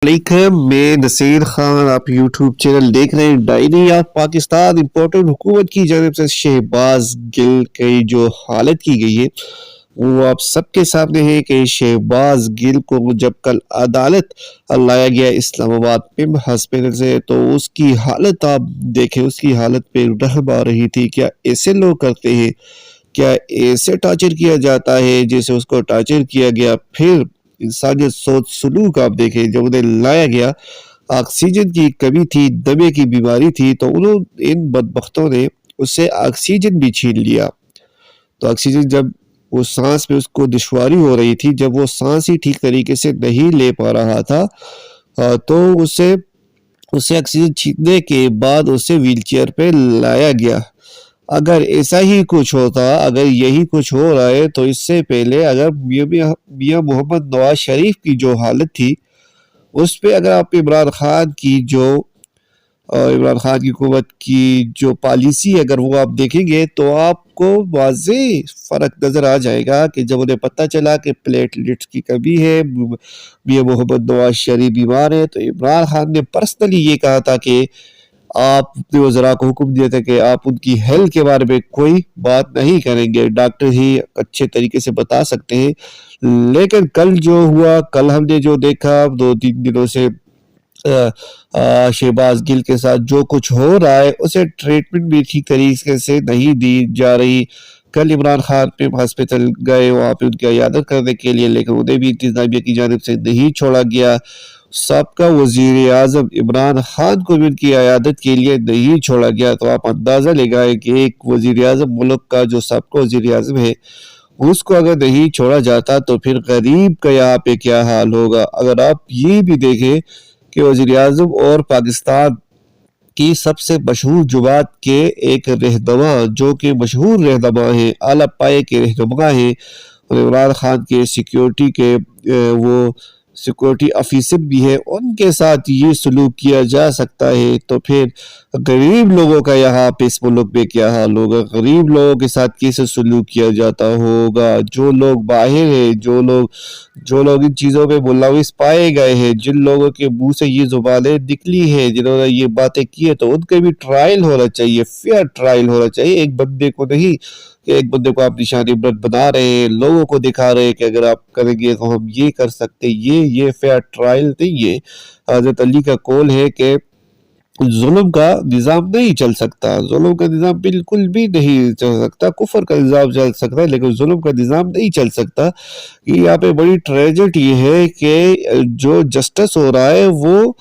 علیکم، میں نصیر خان، آپ یوٹیوب چینل دیکھ رہے ہیں ڈائری آف پاکستان۔ امپورٹنٹ حکومت کی جانب سے شہباز گل کی جو حالت کی گئی ہے وہ آپ سب کے سامنے ہے کہ شہباز گل کو جب کل عدالت لایا گیا اسلام آباد پم ہاسپٹل سے تو اس کی حالت آپ دیکھیں، اس کی حالت پہ رحم آ رہی تھی۔ کیا ایسے لوگ کرتے ہیں؟ کیا ایسے ٹارچر کیا جاتا ہے جیسے اس کو ٹارچر کیا گیا؟ پھر انسانیت سوچ سلوک آپ دیکھیں، جب انہیں لایا گیا آکسیجن کی کمی تھی، دمے کی بیماری تھی، تو ان بدبختوں نے اس سے آکسیجن بھی چھین لیا۔ تو آکسیجن جب وہ سانس میں اس کو دشواری ہو رہی تھی، جب وہ سانس ہی ٹھیک طریقے سے نہیں لے پا رہا تھا تو اسے آکسیجن چھیننے کے بعد اسے ویل چیئر پہ لایا گیا۔ اگر ایسا ہی کچھ ہوتا، اگر یہی کچھ ہو رہا ہے تو اس سے پہلے اگر میاں محمد نواز شریف کی جو حالت تھی اس پہ اگر آپ عمران خان کی حکومت کی جو پالیسی اگر وہ آپ دیکھیں گے تو آپ کو واضح فرق نظر آ جائے گا کہ جب انہیں پتہ چلا کہ پلیٹلیٹس کی کمی ہے، میاں محمد نواز شریف بیمار ہے، تو عمران خان نے پرسنلی یہ کہا تھا کہ آپ نے وزراء کو حکم دیا تھا کہ آپ ان کی ہیلتھ کے بارے میں کوئی بات نہیں کریں گے، ڈاکٹر ہی اچھے طریقے سے بتا سکتے ہیں۔ لیکن کل جو ہوا، کل ہم نے جو دیکھا 2-3 دنوں سے شہباز گل کے ساتھ جو کچھ ہو رہا ہے اسے ٹریٹمنٹ بھی ٹھیک طریقے سے نہیں دی جا رہی۔ کل عمران خان پہ ہاسپٹل گئے وہاں پہ ان کی عیادت کرنے کے لیے، لیکن انہیں بھی انتظامیہ کی جانب سے نہیں چھوڑا گیا۔ سابقہ وزیر اعظم عمران خان کو بھی ان کی عیادت کے لیے نہیں چھوڑا گیا۔ تو آپ اندازہ لگائیں کہ ایک وزیر اعظم ملک کا جو سابقہ وزیر اعظم ہے اس کو اگر نہیں چھوڑا جاتا تو پھر غریب کا یہاں پہ کیا حال ہوگا۔ اگر آپ یہ بھی دیکھیں کہ وزیر اعظم اور پاکستان کی سب سے مشہور جماعت کے ایک رہنما، جو کہ مشہور رہنما ہیں، اعلیٰ پائے کے رہنما ہیں، عمران خان کے سیکیورٹی کے وہ سیکورٹی آفیسر بھی ہے، ان کے ساتھ یہ سلوک کیا جا سکتا ہے تو پھر غریب لوگوں کا یہاں پہ اس ملک میں کیا حال ہوگا؟ غریب لوگوں کے ساتھ کیسے سلوک کیا جاتا ہوگا؟ جو لوگ باہر ہیں، جو لوگ ان چیزوں پہ ملوث پائے گئے ہیں، جن لوگوں کے منہ سے یہ زبانیں نکلی ہیں، جنہوں نے یہ باتیں کی ہیں، تو ان کے بھی ٹرائل ہونا چاہیے، فیئر ٹرائل ہونا چاہیے۔ ایک بندے کو نہیں کہ ایک بندے کو آپ نشانی عبرت بنا رہے ہیں، لوگوں کو دکھا رہے ہیں کہ اگر آپ کریں گے تو ہم یہ کر سکتے، یہ فیئر ٹرائل نہیں ہے۔ حضرت علی کا قول ہے کہ ظلم کا نظام نہیں چل سکتا، ظلم کا نظام بالکل بھی نہیں چل سکتا۔ کفر کا نظام چل سکتا ہے لیکن ظلم کا نظام نہیں چل سکتا۔ یہاں پہ بڑی ٹریجڈی یہ ہے کہ جو جسٹس ہو رہا ہے وہ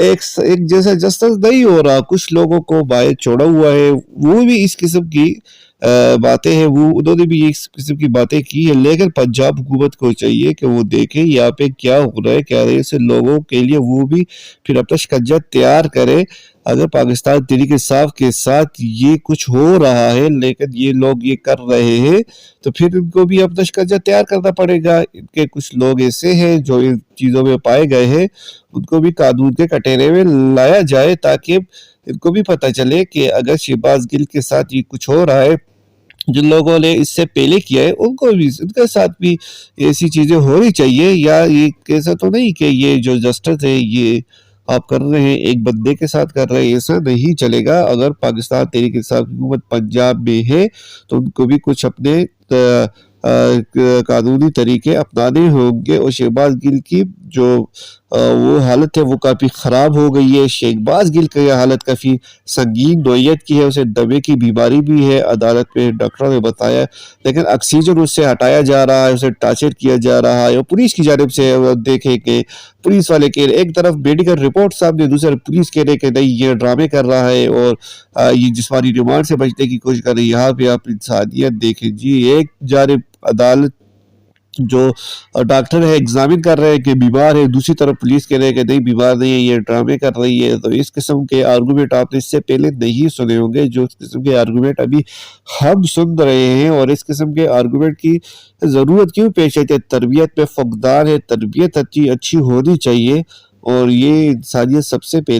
ایک جیسا جسٹس نہیں ہو رہا، کچھ لوگوں کو باہر چھوڑا ہوا ہے، وہ بھی اس قسم کی باتیں ہیں، انہوں نے بھی اس قسم کی باتیں کی ہیں۔ لیکن پنجاب حکومت کو چاہیے کہ وہ دیکھیں یہاں پہ کیا ہو رہا ہے، کیا رہے سے لوگوں کے لیے وہ بھی پھر اپنا شکنجہ تیار کرے۔ اگر پاکستان تحریک انصاف کے ساتھ یہ کچھ ہو رہا ہے لیکن یہ لوگ یہ کر رہے ہیں تو پھر ان کو بھی اپنا شکنجہ تیار کرنا پڑے گا۔ ان کے کچھ لوگ ایسے ہیں جو ان چیزوں میں پائے گئے ہیں، ان کو بھی قانون کے کٹہرے میں لایا جائے تاکہ ان کو بھی پتہ چلے کہ اگر شہباز گل کے ساتھ یہ کچھ ہو رہا ہے، جن لوگوں نے اس سے پہلے کیا ہے ان کو بھی، ان کے ساتھ بھی ایسی چیزیں ہونی چاہیے۔ یا یہ ایسا تو نہیں کہ یہ جو جسٹس ہے یہ آپ کر رہے ہیں ایک بندے کے ساتھ کر رہے ہیں، ایسا نہیں چلے گا۔ اگر پاکستان تحریک انصاف حکومت پنجاب میں ہے تو ان کو بھی کچھ اپنے قانونی طریقے اپنانے ہوں گے۔ اور شہباز گل کی جو وہ حالت ہے وہ کافی خراب ہو گئی ہے۔ شہباز گل کی حالت کافی سنگین نوعیت کی ہے، اسے دمے کی بیماری بھی ہے، عدالت میں ڈاکٹروں نے بتایا، لیکن آکسیجن اس سے ہٹایا جا رہا ہے، اسے ٹارچر کیا جا رہا ہے۔ اور پولیس کی جانب سے دیکھیں کہ پولیس والے کہہ رہے، ایک طرف میڈیکل رپورٹ سامنے، دوسری طرف پولیس کہہ رہے کہ نہیں یہ ڈرامے کر رہا ہے اور یہ جسمانی ریمانڈ سے بچنے کی کوشش کر رہی ہے۔ یہاں پہ آپ انسانیت دیکھیں جی، ایک جانب عدالت جو ڈاکٹر ہے ایگزامن کر رہے ہیں کہ بیمار ہے، دوسری طرف پولیس کہہ رہے ہیں کہ نہیں بیمار نہیں ہے، یہ ڈرامے کر رہی ہے۔ تو اس قسم کے آرگومنٹ آپ نے اس سے پہلے نہیں سنے ہوں گے، جو اس قسم کے آرگومنٹ ابھی ہم سن رہے ہیں۔ اور اس قسم کے آرگومنٹ کی ضرورت کیوں پیش آتی ہے؟ تربیت میں فقدان ہے، تربیت اچھی ہونی چاہیے اور یہ انسانیت سب سے پہلے